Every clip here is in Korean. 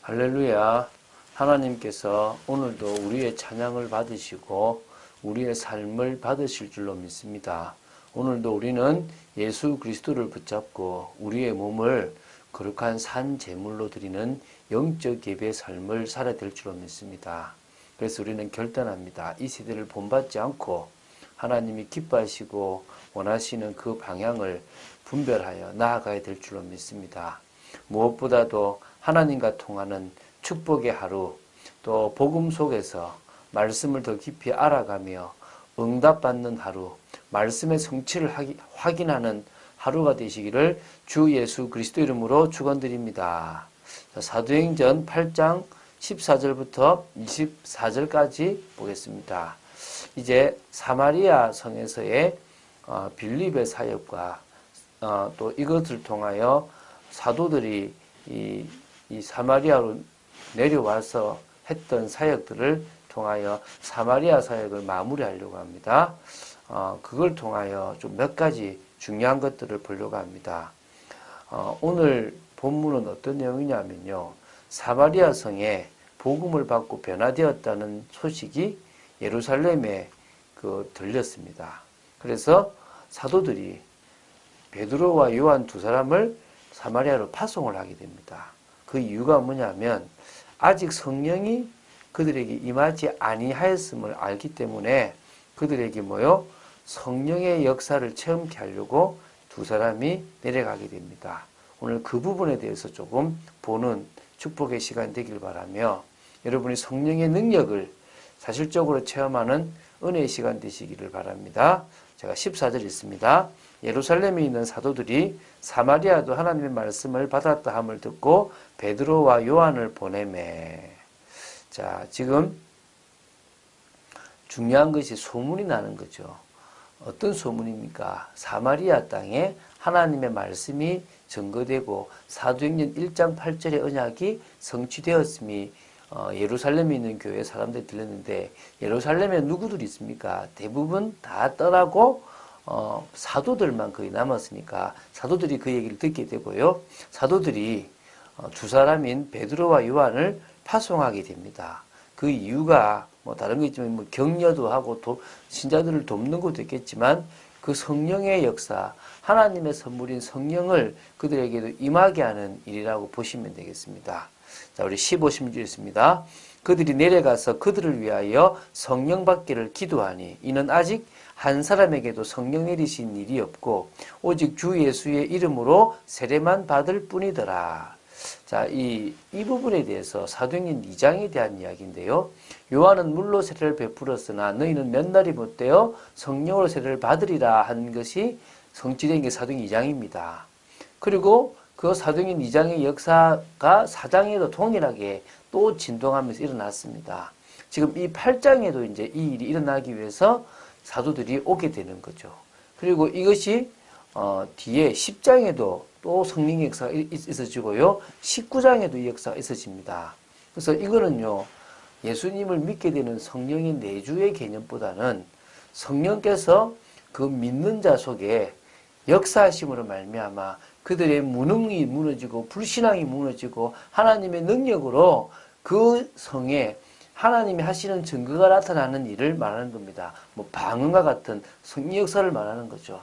할렐루야. 하나님께서 오늘도 우리의 찬양을 받으시고 우리의 삶을 받으실 줄로 믿습니다. 오늘도 우리는 예수 그리스도를 붙잡고 우리의 몸을 거룩한 산 제물로 드리는 영적 예배의 삶을 살아야 될 줄로 믿습니다. 그래서 우리는 결단합니다. 이 세대를 본받지 않고 하나님이 기뻐하시고 원하시는 그 방향을 분별하여 나아가야 될 줄로 믿습니다. 무엇보다도 하나님과 통하는 축복의 하루, 또 복음 속에서 말씀을 더 깊이 알아가며 응답받는 하루, 말씀의 성취를 확인하는 하루가 되시기를 주 예수 그리스도 이름으로 축원드립니다. 사도행전 8장 14절부터 24절까지 보겠습니다. 이제 사마리아 성에서의 빌립의 사역과 또 이것을 통하여 사도들이 이 사마리아로 내려와서 했던 사역들을 통하여 사마리아 사역을 마무리하려고 합니다. 그걸 통하여 좀 몇 가지 중요한 것들을 보려고 합니다. 오늘 본문은 어떤 내용이냐면요. 사마리아 성에 복음을 받고 변화되었다는 소식이 예루살렘에 들렸습니다. 그래서 사도들이 베드로와 요한 두 사람을 사마리아로 파송을 하게 됩니다. 그 이유가 뭐냐면 아직 성령이 그들에게 임하지 아니하였음을 알기 때문에 그들에게 성령의 역사를 체험케 하려고 두 사람이 내려가게 됩니다. 오늘 그 부분에 대해서 조금 보는 축복의 시간 되길 바라며 여러분이 성령의 능력을 사실적으로 체험하는 은혜의 시간 되시기를 바랍니다. 제가 14절 있습니다. 예루살렘에 있는 사도들이 사마리아도 하나님의 말씀을 받았다 함을 듣고 베드로와 요한을 보내매. 자, 지금 중요한 것이 소문이 나는 거죠. 어떤 소문입니까? 사마리아 땅에 하나님의 말씀이 증거되고 사도행전 1장 8절의 언약이 성취되었음이 예루살렘에 있는 교회 사람들이 들렸는데 예루살렘에 누구들이 있습니까? 대부분 다 떠나고 사도들만 거의 남았으니까 사도들이 그 얘기를 듣게 되고요. 사도들이 두 사람인 베드로와 요한을 파송하게 됩니다. 그 이유가 다른 거 있지만 격려도 하고 신자들을 돕는 것도 있겠지만 그 성령의 역사, 하나님의 선물인 성령을 그들에게도 임하게 하는 일이라고 보시면 되겠습니다. 자, 우리 15, 16절 있습니다. 그들이 내려가서 그들을 위하여 성령 받기를 기도하니 이는 아직 한 사람에게도 성령 내리신 일이 없고 오직 주 예수의 이름으로 세례만 받을 뿐이더라. 자, 이 부분에 대해서 사도행전 2장에 대한 이야기인데요. 요한은 물로 세례를 베풀었으나 너희는 몇 날이 못되어 성령으로 세례를 받으리라 한 것이 성취된 게 사도행전 2장입니다. 그리고 그 사도행전 2장의 역사가 4장에도 동일하게 또 진동하면서 일어났습니다. 지금 이 8장에도 이제 이 일이 일어나기 위해서 사도들이 오게 되는 거죠. 그리고 이것이 뒤에 10장에도 또 성령의 역사가 있어지고요. 19장에도 이 역사가 있어집니다. 그래서 이거는요. 예수님을 믿게 되는 성령의 내주의 개념보다는 성령께서 그 믿는 자 속에 역사하심으로 말미암아 그들의 무능이 무너지고 불신앙이 무너지고 하나님의 능력으로 그 성에 하나님이 하시는 증거가 나타나는 일을 말하는 겁니다. 방언과 같은 성령 역사를 말하는 거죠.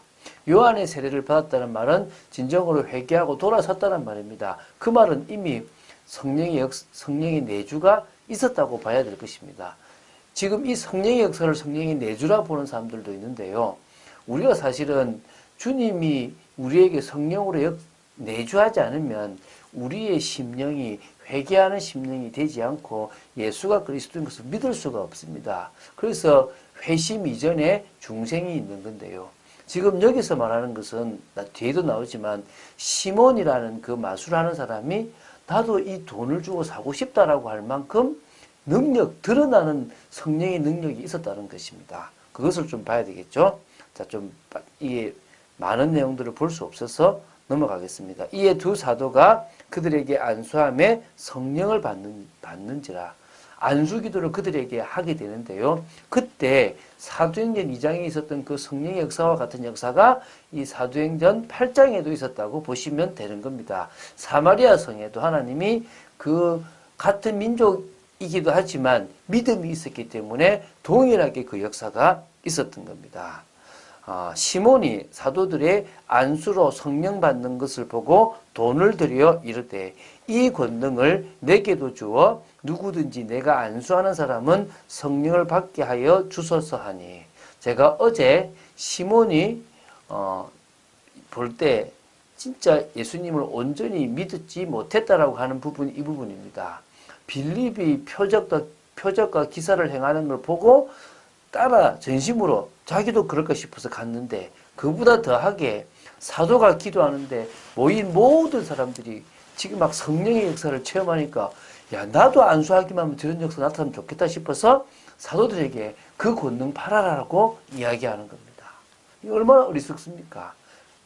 요한의 세례를 받았다는 말은 진정으로 회개하고 돌아섰다는 말입니다. 그 말은 이미 성령의 내주가 있었다고 봐야 될 것입니다. 지금 이 성령의 역사를 성령의 내주라 보는 사람들도 있는데요. 우리가 사실은 주님이 우리에게 성령으로 내주하지 않으면 우리의 심령이 회개하는 심령이 되지 않고 예수가 그리스도인 것을 믿을 수가 없습니다. 그래서 회심 이전에 중생이 있는 건데요. 지금 여기서 말하는 것은 뒤에도 나오지만 시몬이라는 그 마술하는 사람이 나도 이 돈을 주고 사고 싶다라고 할 만큼 드러나는 성령의 능력이 있었다는 것입니다. 그것을 좀 봐야 되겠죠. 자, 이게 많은 내용들을 볼 수 없어서 넘어가겠습니다. 이에 두 사도가 그들에게 안수함에 성령을 받는지라. 안수기도를 그들에게 하게 되는데요. 그때 사도행전 2장에 있었던 그 성령의 역사와 같은 역사가 이 사도행전 8장에도 있었다고 보시면 되는 겁니다. 사마리아 성에도 하나님이 그 같은 민족이기도 하지만 믿음이 있었기 때문에 동일하게 그 역사가 있었던 겁니다. 시몬이 사도들의 안수로 성령 받는 것을 보고 돈을 들여 이르되 이 권능을 내게도 주어 누구든지 내가 안수하는 사람은 성령을 받게 하여 주소서 하니, 제가 어제 시몬이 볼 때 진짜 예수님을 온전히 믿지 못했다라고 하는 부분이 이 부분입니다. 빌립이 표적과 기사를 행하는 걸 보고 따라 전심으로 자기도 그럴까 싶어서 갔는데, 그보다 더하게 사도가 기도하는데 모인 모든 사람들이 지금 막 성령의 역사를 체험하니까 야, 나도 안수하기만 하면 저런 역사 나타나면 좋겠다 싶어서 사도들에게 그 권능 팔아라라고 이야기하는 겁니다. 이 얼마나 어리석습니까?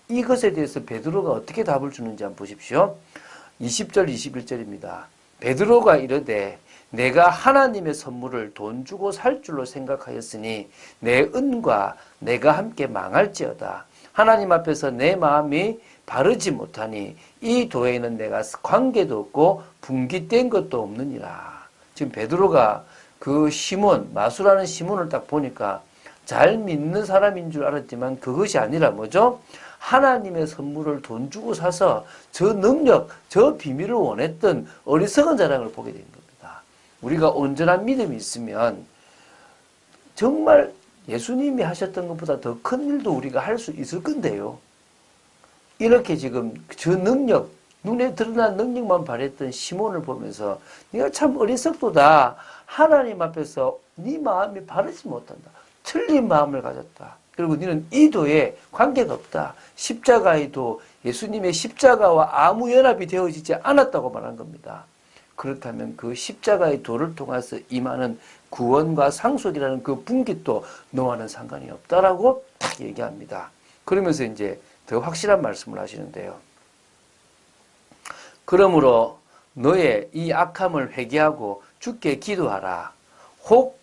이것에 대해서 베드로가 어떻게 답을 주는지 한번 보십시오. 20절 21절입니다. 베드로가 이르되 내가 하나님의 선물을 돈 주고 살 줄로 생각하였으니 내 은과 내가 함께 망할지어다. 하나님 앞에서 내 마음이 바르지 못하니 이 도에는 내가 관계도 없고 분깃된 것도 없느니라. 지금 베드로가 그 시몬, 마수라는 시몬을 딱 보니까 잘 믿는 사람인 줄 알았지만 그것이 아니라 뭐죠? 하나님의 선물을 돈 주고 사서 저 능력, 저 비밀을 원했던 어리석은 자랑을 보게 된 겁니다. 우리가 온전한 믿음이 있으면 정말 예수님이 하셨던 것보다 더 큰 일도 우리가 할 수 있을 건데요. 이렇게 지금 저 능력, 눈에 드러난 능력만 발휘했던 시몬을 보면서 네가 참 어리석도다. 하나님 앞에서 네 마음이 바르지 못한다. 틀린 마음을 가졌다. 그리고 너는 이 도에 관계가 없다. 십자가의 도, 예수님의 십자가와 아무 연합이 되어지지 않았다고 말한 겁니다. 그렇다면 그 십자가의 도를 통해서 임하는 구원과 상속이라는 그 분깃도 너와는 상관이 없다라고 딱 얘기합니다. 그러면서 이제 더 확실한 말씀을 하시는데요. 그러므로 너의 이 악함을 회개하고 주께 기도하라. 혹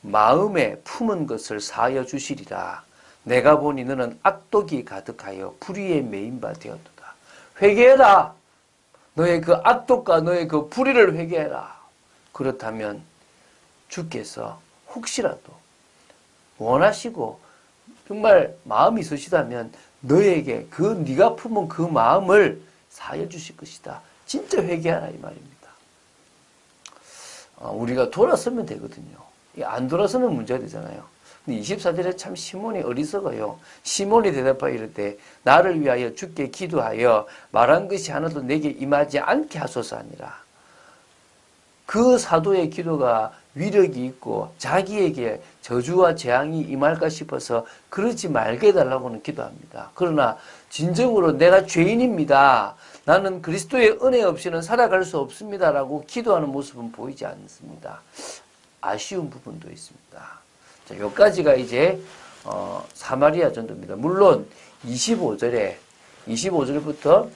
마음에 품은 것을 사하여 주시리라. 내가 보니 너는 악독이 가득하여 불의에 매인 바 되었도다. 회개해라. 너의 그 악독과 너의 그 불의를 회개해라. 그렇다면 주께서 혹시라도 원하시고 정말 마음이 있으시다면 너에게 그 네가 품은 그 마음을 사하여 주실 것이다. 진짜 회개하라 이 말입니다. 우리가 돌아서면 되거든요. 안 돌아서면 문제가 되잖아요. 근데 24절에 참 시몬이 어리석어요. 시몬이 대답하여 이르되 나를 위하여 주께 기도하여 말한 것이 하나도 내게 임하지 않게 하소서 하니라. 그 사도의 기도가 위력이 있고 자기에게 저주와 재앙이 임할까 싶어서 그러지 말게 해달라고는 기도합니다. 그러나 진정으로 내가 죄인입니다. 나는 그리스도의 은혜 없이는 살아갈 수 없습니다라고 기도하는 모습은 보이지 않습니다. 아쉬운 부분도 있습니다. 자, 여기까지가 이제 사마리아 전도입니다. 물론 25절부터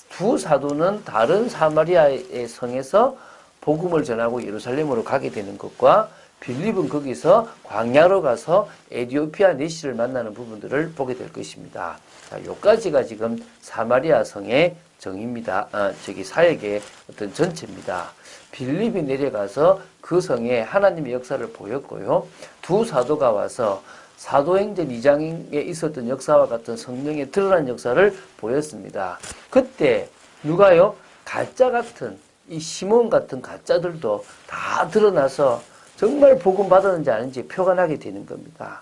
두 사도는 다른 사마리아의 성에서 복음을 전하고 예루살렘으로 가게 되는 것과 빌립은 거기서 광야로 가서 에티오피아 내시를 만나는 부분들을 보게 될 것입니다. 자, 여기까지가 지금 사마리아 성의 정입니다. 사역의 어떤 전체입니다. 빌립이 내려가서 그 성에 하나님의 역사를 보였고요. 두 사도가 와서 사도행전 2장에 있었던 역사와 같은 성령의 드러난 역사를 보였습니다. 그때 누가요? 가짜 같은 이 시몬 같은 가짜들도 다 드러나서 정말 복음 받았는지 아닌지 표가 나게 되는 겁니다.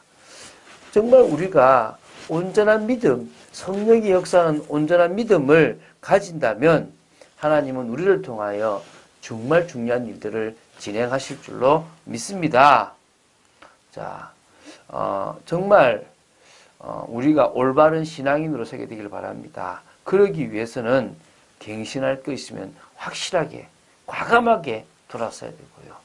정말 우리가 온전한 믿음, 성령의 역사는 온전한 믿음을 가진다면 하나님은 우리를 통하여 정말 중요한 일들을 진행하실 줄로 믿습니다. 자, 정말 우리가 올바른 신앙인으로 서게 되길 바랍니다. 그러기 위해서는 갱신할 것이면 확실하게 과감하게 돌아서야 되고요.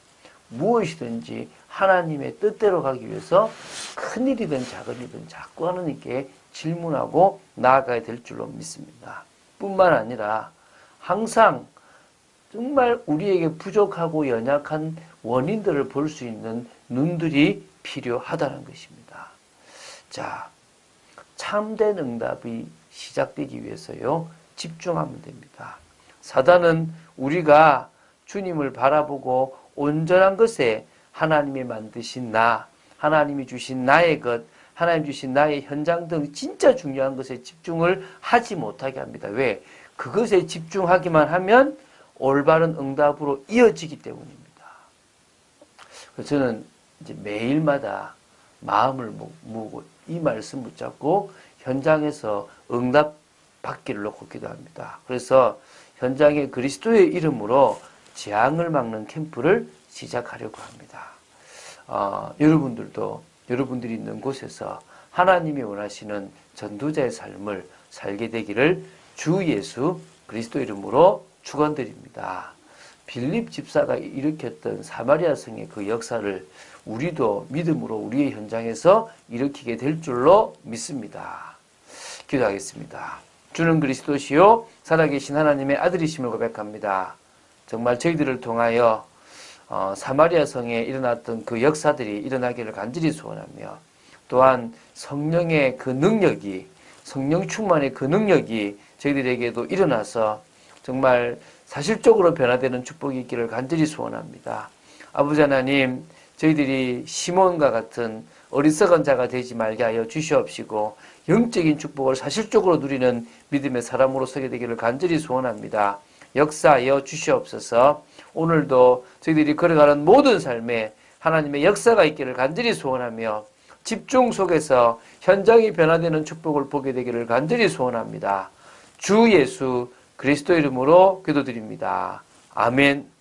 무엇이든지 하나님의 뜻대로 가기 위해서 큰 일이든 작은 일이든 자꾸 하나님께 질문하고 나아가야 될 줄로 믿습니다. 뿐만 아니라 항상 정말 우리에게 부족하고 연약한 원인들을 볼 수 있는 눈들이 필요하다는 것입니다. 자, 참된 응답이 시작되기 위해서요, 집중하면 됩니다. 사단은 우리가 주님을 바라보고 온전한 것에 하나님이 만드신 나, 하나님이 주신 나의 것, 하나님 주신 나의 현장 등 진짜 중요한 것에 집중을 하지 못하게 합니다. 왜? 그것에 집중하기만 하면 올바른 응답으로 이어지기 때문입니다. 그래서 저는 이제 매일마다 마음을 모으고 이 말씀 붙잡고 현장에서 응답 받기를 놓고 기도합니다. 그래서 현장에 그리스도의 이름으로 재앙을 막는 캠프를 시작하려고 합니다. 여러분들이 있는 곳에서 하나님이 원하시는 전도자의 삶을 살게 되기를 주 예수 그리스도 이름으로 축원드립니다. 빌립 집사가 일으켰던 사마리아 성의 그 역사를 우리도 믿음으로 우리의 현장에서 일으키게 될 줄로 믿습니다. 기도하겠습니다. 주는 그리스도시요 살아계신 하나님의 아들이심을 고백합니다. 정말 저희들을 통하여 사마리아 성에 일어났던 그 역사들이 일어나기를 간절히 소원하며 또한 성령의 그 능력이 성령 충만의 그 능력이 저희들에게도 일어나서 정말 사실적으로 변화되는 축복이 있기를 간절히 소원합니다. 아버지 하나님, 저희들이 시몬과 같은 어리석은 자가 되지 말게 하여 주시옵시고 영적인 축복을 사실적으로 누리는 믿음의 사람으로 서게 되기를 간절히 소원합니다. 역사하여 주시옵소서. 오늘도 저희들이 걸어가는 모든 삶에 하나님의 역사가 있기를 간절히 소원하며 집중 속에서 현장이 변화되는 축복을 보게 되기를 간절히 소원합니다. 주 예수 그리스도 이름으로 기도드립니다. 아멘.